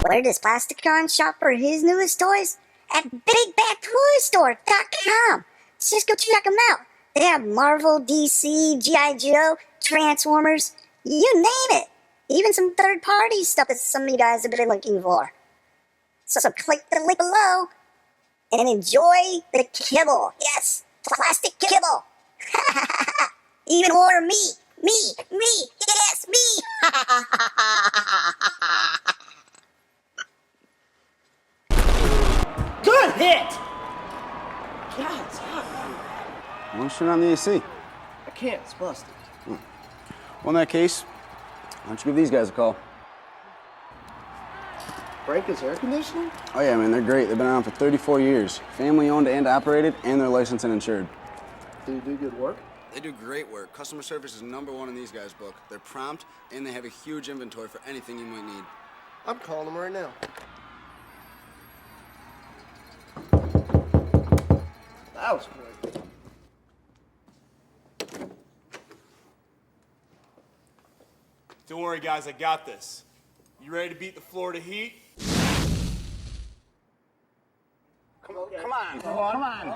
Where does Plasticon shop for his newest toys? At BigBadToyStore.com. Just go check them out. They have Marvel, DC, G.I. Joe, Transformers, you name it. Even some third-party stuff that some of you guys have been looking for. So click the link below and enjoy the kibble. Yes, plastic kibble. Even more me, yes, me. Good hit! God, it's hot. Why don't you turn on the AC? I can't, it's busted. Well, in that case, why don't you give these guys a call? Break his air conditioning? Oh yeah, man, they're great. They've been around for 34 years. Family owned and operated, and they're licensed and insured. Do you do good work? They do great work. Customer service is #1 in these guys' book. They're prompt, and they have a huge inventory for anything you might need. I'm calling him right now. That was quick. Don't worry, guys, I got this. You ready to beat the Florida Heat? Come on. Hit him.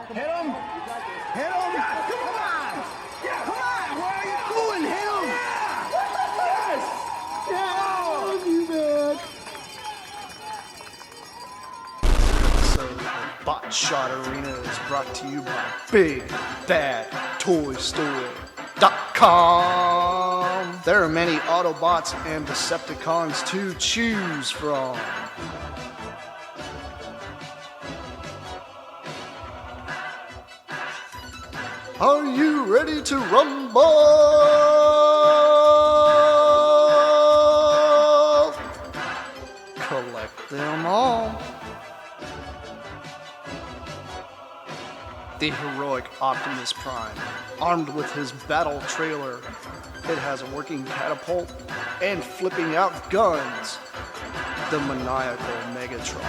Hit him. Come on. Come on. Where are you going? Hit him. Yes. Yeah. You man. So the Bot Shot Arena is brought to you by BigBadToyStore.com. There are many Autobots and Decepticons to choose from. Are you ready to rumble? Collect them all. The heroic Optimus Prime, armed with his battle trailer. It has a working catapult and flipping out guns. The maniacal Megatron,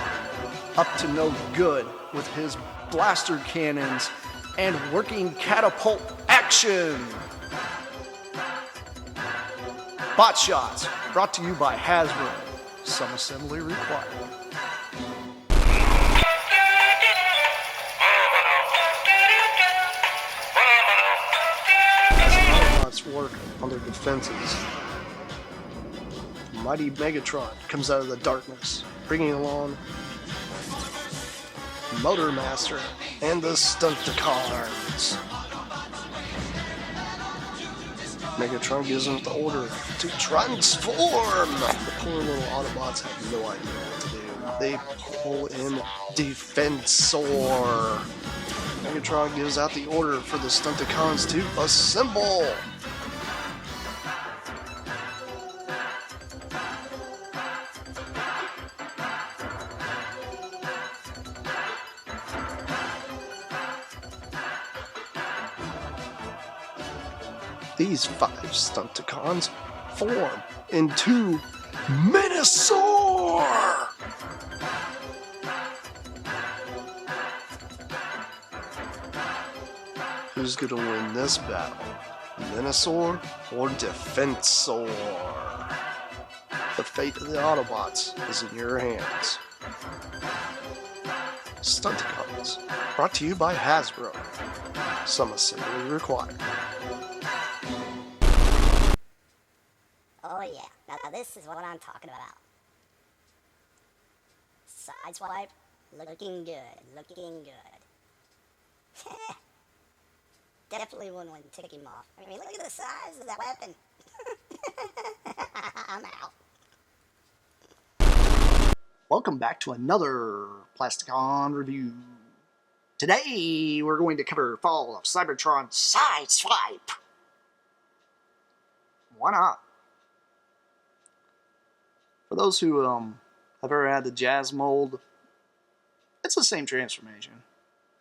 up to no good with his blaster cannons and working catapult action. Bot Shots, brought to you by Hasbro. Some assembly required. Work on their defenses. Mighty Megatron comes out of the darkness, bringing along Motor Master and the Stunticons. Megatron gives them the order to transform. The poor little Autobots have no idea what to do. They pull in Defensor. Megatron gives out the order for the Stunticons to assemble. These 5 Stunticons form into Minosaur! Who's gonna win this battle? Minosaur or Defensor? The fate of the Autobots is in your hands. Stunticons, brought to you by Hasbro. Some assembly required. Oh yeah, now this is what I'm talking about. Sideswipe, looking good. Definitely wouldn't tick him off. I mean, look at the size of that weapon. I'm out. Welcome back to another Plasticon review. Today we're going to cover Fall of Cybertron Sideswipe. Why not? For those who have ever had the Jazz mold, it's the same transformation,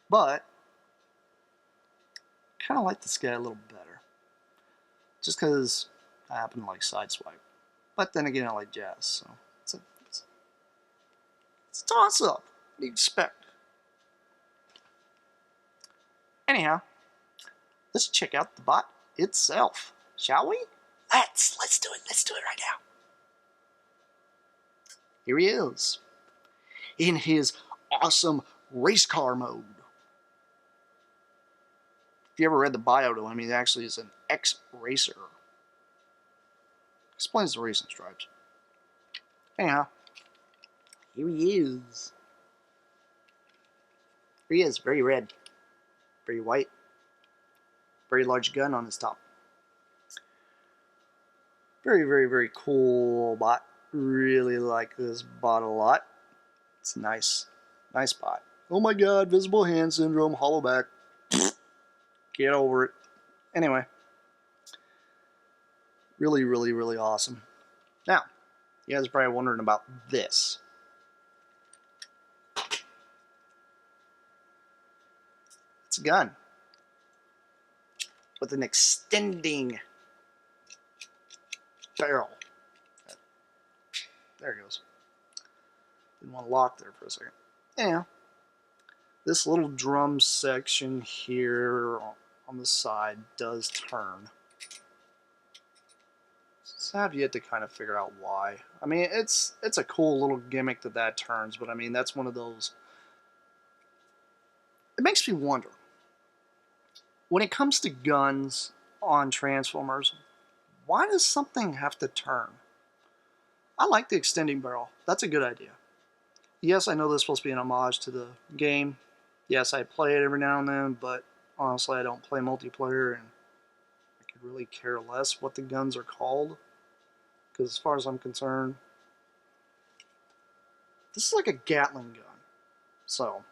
but I kind of like this guy a little better, just because I happen to like Sideswipe. But then again, I like Jazz, so it's a toss-up. What do you expect? Anyhow, let's check out the bot itself, shall we? Let's do it. Let's do it right now. Here he is in his awesome race car mode. If you ever read the bio to him, he actually is an ex-racer. Explains the racing stripes. Anyhow, here he is. Here he is, very red, very white, very large gun on his top. Very, very, very cool bot. Really like this bot a lot. It's nice. Nice bot. Oh my god, visible hand syndrome, hollow back. Get over it. Anyway. Really, really, really awesome. Now, you guys are probably wondering about this. It's a gun with an extending barrel. There it goes. Didn't want to lock there for a second. Anyhow, this little drum section here on the side does turn. So I have yet to kind of figure out why. I mean, it's a cool little gimmick that turns, but I mean, that's one of those. It makes me wonder. When it comes to guns on Transformers, why does something have to turn? I like the extending barrel. That's a good idea. Yes, I know this is supposed to be an homage to the game. Yes, I play it every now and then, but honestly, I don't play multiplayer, and I could really care less what the guns are called. Because as far as I'm concerned, this is like a Gatling gun. So,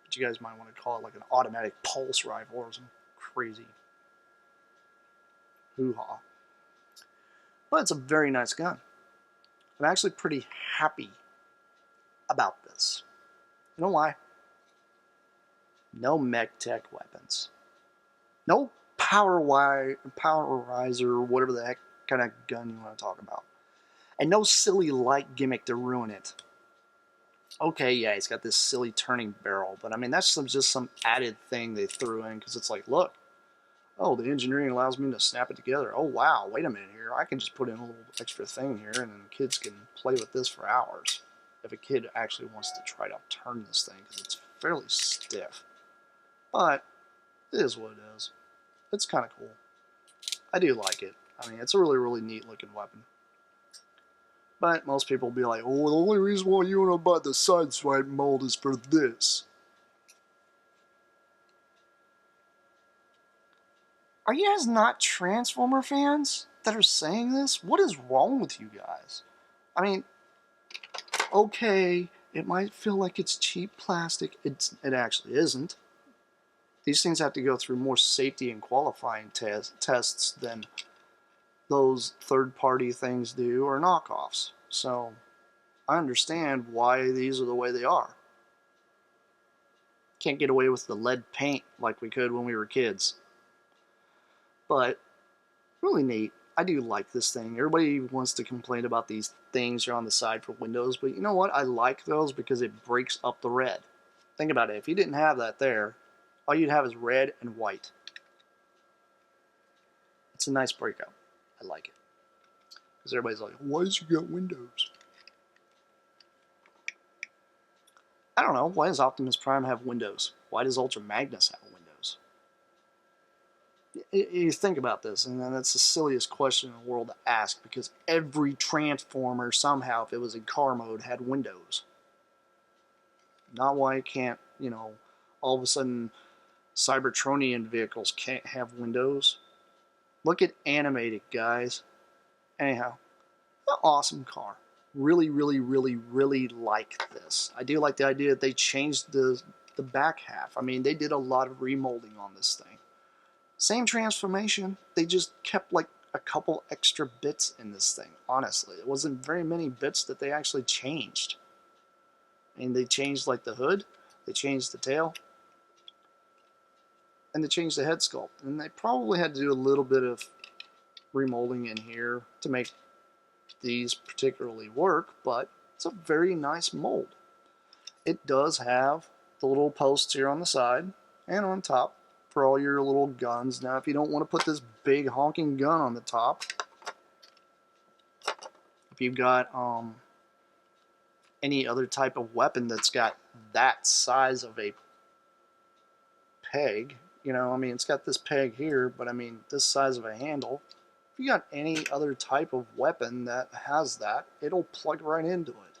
but you guys might want to call it like an automatic pulse rifle or some crazy hoo-ha. But it's a very nice gun. I'm actually pretty happy about this. You know why? No mech tech weapons. No powerizer, whatever the heck kind of gun you want to talk about. And no silly light gimmick to ruin it. Okay, yeah, he's got this silly turning barrel, but I mean, that's just some added thing they threw in, because it's like, look, oh, the engineering allows me to snap it together. Oh, wow, wait a minute here. I can just put in a little extra thing here, and then kids can play with this for hours. If a kid actually wants to try to turn this thing, because it's fairly stiff. But it is what it is. It's kind of cool. I do like it. I mean, it's a really, really neat looking weapon. But most people will be like, oh, the only reason why you want to buy the Sideswipe mold is for this. Are you guys not Transformer fans that are saying this? What is wrong with you guys? I mean, okay, it might feel like it's cheap plastic. It actually isn't. These things have to go through more safety and qualifying tests than those third-party things do or knockoffs. So I understand why these are the way they are. Can't get away with the lead paint like we could when we were kids. But really neat. I do like this thing. Everybody wants to complain about these things here on the side for windows, but you know what? I like those because it breaks up the red. Think about it. If you didn't have that there, all you'd have is red and white. It's a nice breakout. I like it. Because everybody's like, why does you got windows? I don't know. Why does Optimus Prime have windows? Why does Ultra Magnus have windows? You think about this, and that's the silliest question in the world to ask, because every Transformer somehow, if it was in car mode, had windows. Not why it can't, you know, all of a sudden Cybertronian vehicles can't have windows. Look at animated, guys. Anyhow, an awesome car. Really, really, really, really like this. I do like the idea that they changed the back half. I mean, they did a lot of remolding on this thing. Same transformation. They just kept like a couple extra bits in this thing, honestly. It wasn't very many bits that they actually changed. I mean, they changed like the hood, they changed the tail, and they changed the head sculpt. And they probably had to do a little bit of remolding in here to make these particularly work, but it's a very nice mold. It does have the little posts here on the side and on top for all your little guns. Now, if you don't want to put this big honking gun on the top, if you've got any other type of weapon that's got that size of a peg. You know, I mean, it's got this peg here, but I mean, this size of a handle. If you got any other type of weapon that has that, it'll plug right into it.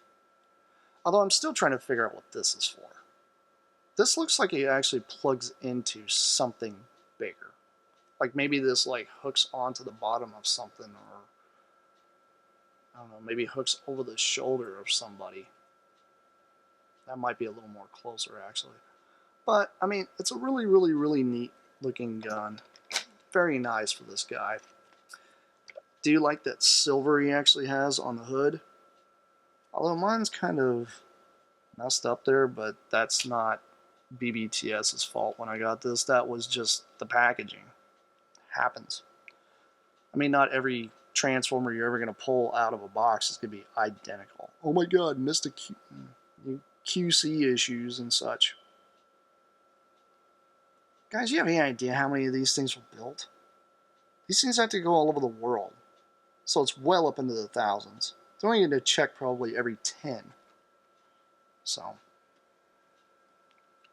Although I'm still trying to figure out what this is for. This looks like it actually plugs into something bigger. Like maybe this like hooks onto the bottom of something, or I don't know, maybe hooks over the shoulder of somebody. That might be a little more closer actually. But I mean, it's a really, really, really neat looking gun. Very nice for this guy. Do you like that silver he actually has on the hood? Although mine's kind of messed up there, but that's not BBTS's fault when I got this. That was just the packaging. Happens. I mean, not every Transformer you're ever going to pull out of a box is going to be identical. Oh my god, missed a QC issues and such. Guys, you have any idea how many of these things were built? These things have to go all over the world. So it's well up into the thousands. It's only going to check probably every 10. So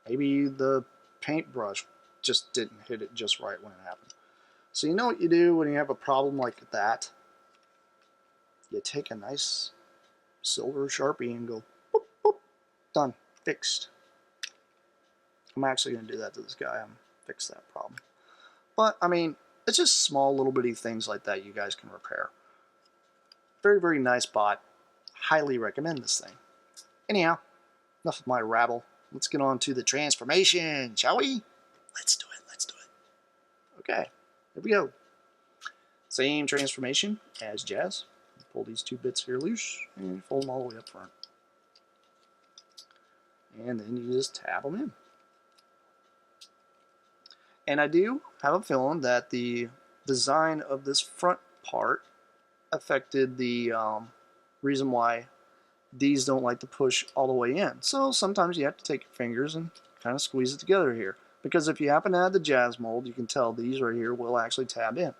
maybe the paintbrush just didn't hit it just right when it happened. So you know what you do when you have a problem like that? You take a nice silver Sharpie and go boop, boop, done, fixed. I'm actually going to do that to this guy. I'm fix that problem. But I mean, it's just small little bitty things like that you guys can repair. Very, very nice bot. Highly recommend this thing. Anyhow, enough of my rabble. Let's get on to the transformation, shall we? Let's do it, let's do it. Okay, here we go. Same transformation as Jazz. Pull these two bits here loose and fold them all the way up front. And then you just tab them in. And I do have a feeling that the design of this front part affected the reason why these don't like to push all the way in. So sometimes you have to take your fingers and kind of squeeze it together here. Because if you happen to have the Jazz mold, you can tell these right here will actually tab in.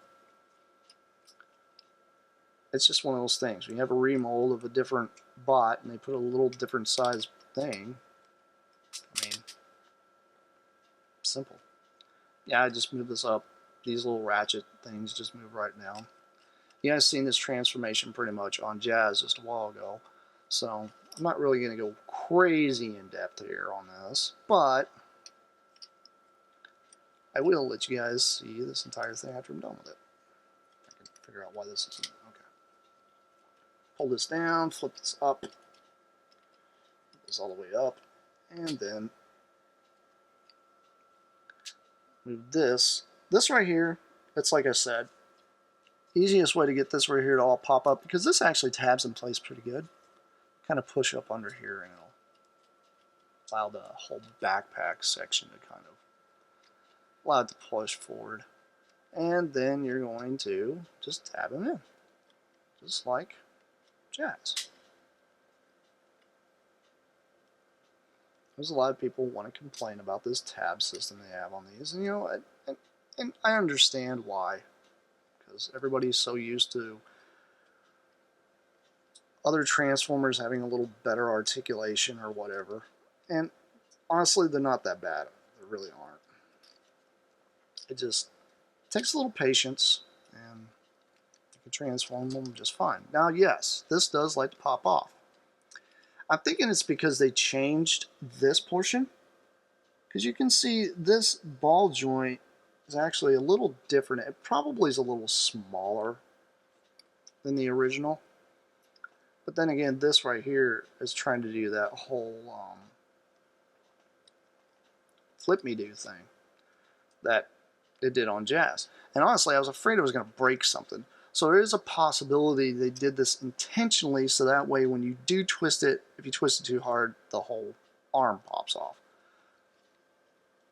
It's just one of those things. When you have a remold of a different bot and they put a little different size thing, I mean, simple. Yeah, I just moved this up. These little ratchet things just move right down. You guys seen this transformation pretty much on Jazz just a while ago. So I'm not really going to go crazy in depth here on this, but I will let you guys see this entire thing after I'm done with it. I can figure out why this isn't. Okay. Pull this down, flip this up, flip this all the way up, and then move this. This right here, it's like I said, easiest way to get this right here to all pop up, because this actually tabs in place pretty good. Kind of push up under here and it'll allow the whole backpack section to kind of allow it to push forward. And then you're going to just tab them in, just like Jazz. There's a lot of people want to complain about this tab system they have on these, and you know, and I understand why, because everybody's so used to other Transformers having a little better articulation or whatever, and honestly, they're not that bad. They really aren't. It just takes a little patience, and you can transform them just fine. Now, yes, this does like to pop off. I'm thinking it's because they changed this portion, because you can see this ball joint is actually a little different. It probably is a little smaller than the original. But then again, this right here is trying to do that whole flip-me-do thing that it did on Jazz. And honestly, I was afraid it was going to break something. So there is a possibility they did this intentionally so that way when you do twist it, if you twist it too hard, the whole arm pops off.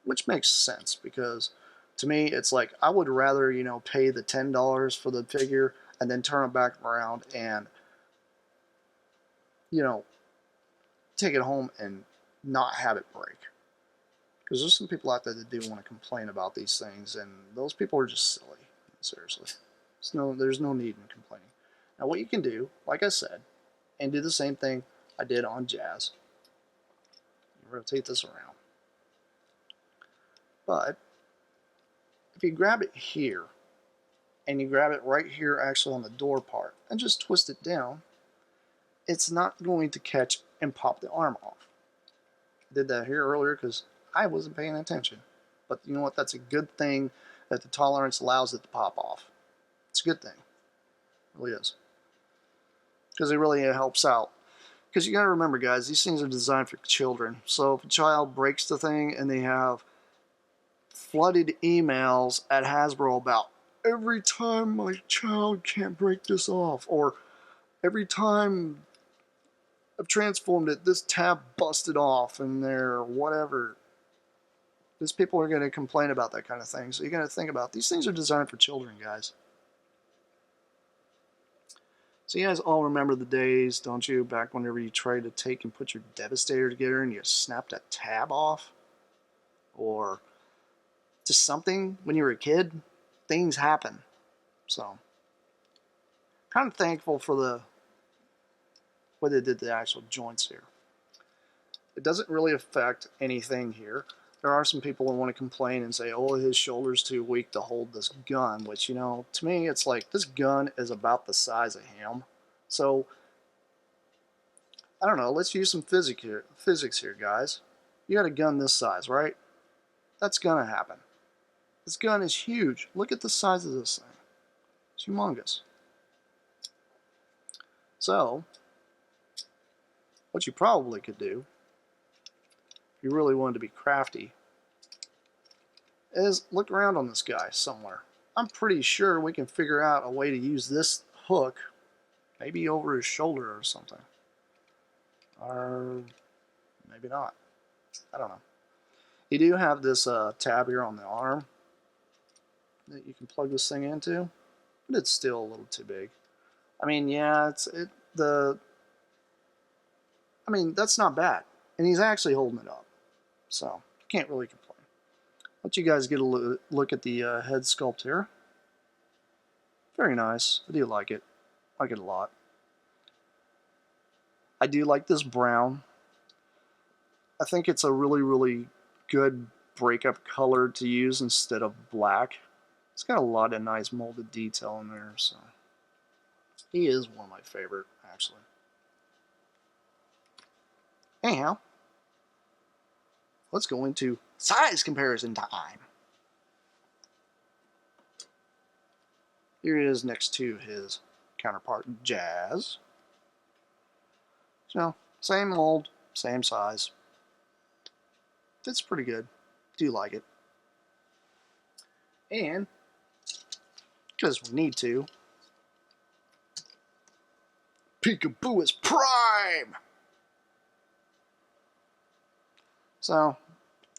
Which makes sense, because to me, it's like, I would rather, you know, pay the $10 for the figure and then turn it back around and, you know, take it home and not have it break. Because there's some people out there that do want to complain about these things, and those people are just silly. Seriously. There's no need in complaining. Now what you can do, like I said, and do the same thing I did on Jazz. Rotate this around. But if you grab it here, and you grab it right here actually on the door part, and just twist it down, it's not going to catch and pop the arm off. I did that here earlier because I wasn't paying attention. But you know what? That's a good thing that the tolerance allows it to pop off. It's a good thing. It really is. Because it really helps out. Because you got to remember, guys, these things are designed for children. So if a child breaks the thing and they have flooded emails at Hasbro about every time my child can't break this off, or every time I've transformed it, this tab busted off and there, whatever. These people are going to complain about that kind of thing. So you got to think about, these things are designed for children, guys. So you guys all remember the days, don't you, back whenever you tried to take and put your Devastator together and you snapped that tab off? Or just something when you were a kid? Things happen. So, kind of thankful for the way they did the actual joints here. It doesn't really affect anything here. There are some people who want to complain and say, oh, his shoulder's too weak to hold this gun, which, you know, to me, it's like, this gun is about the size of him. So, I don't know, let's use some physics here, guys. You got a gun this size, right? That's gonna happen. This gun is huge. Look at the size of this thing. It's humongous. So, what you probably could do, if you really wanted to be crafty, is look around on this guy somewhere. I'm pretty sure we can figure out a way to use this hook, maybe over his shoulder or something. Or maybe not. I don't know. You do have this tab here on the arm that you can plug this thing into, but it's still a little too big. I mean, yeah, I mean, that's not bad. And he's actually holding it up. So, can't really complain. Let you guys get a look at the head sculpt here. Very nice. I do like it. I like it a lot. I do like this brown. I think it's a really, really good breakup color to use instead of black. It's got a lot of nice molded detail in there, so he is one of my favorite, actually. Anyhow, let's go into size comparison time. Here he is next to his counterpart, Jazz. So, same mold, same size. Fits pretty good. Do like it. And, because we need to, Peekaboo is prime! So,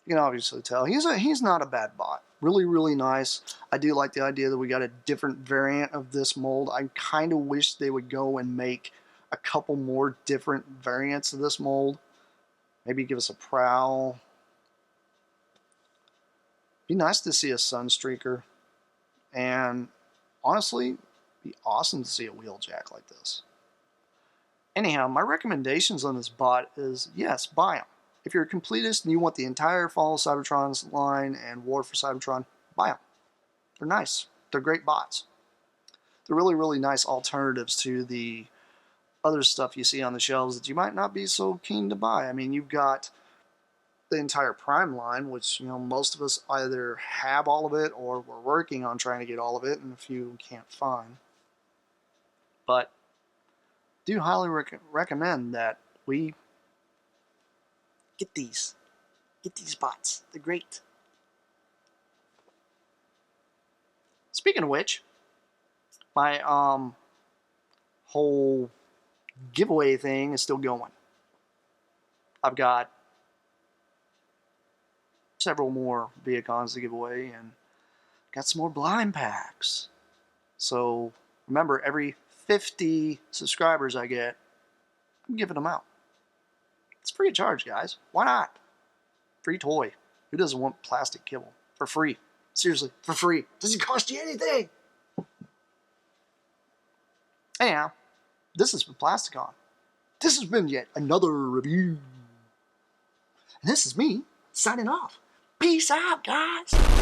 you can obviously tell he's not a bad bot. Really, really nice. I do like the idea that we got a different variant of this mold. I kind of wish they would go and make a couple more different variants of this mold. Maybe give us a prowl. Be nice to see a Sunstreaker. And honestly, be awesome to see a Wheeljack like this. Anyhow, my recommendations on this bot is, yes, buy them. If you're a completist and you want the entire Fall of Cybertron's line and War for Cybertron, buy them. They're nice. They're great bots. They're really, really nice alternatives to the other stuff you see on the shelves that you might not be so keen to buy. I mean, you've got the entire Prime line, which, you know, most of us either have all of it or we're working on trying to get all of it, and a few can't find. But do highly recommend that we get these bots. They're great. Speaking of which, my whole giveaway thing is still going. I've got several more Viacons to give away and got some more blind packs. So remember, every 50 subscribers I get, I'm giving them out. It's free of charge, guys. Why not? Free toy. Who doesn't want plastic kibble? For free. Seriously, for free. Doesn't cost you anything. Anyhow, this is with Plasticon. This has been yet another review. And this is me signing off. Peace out, guys.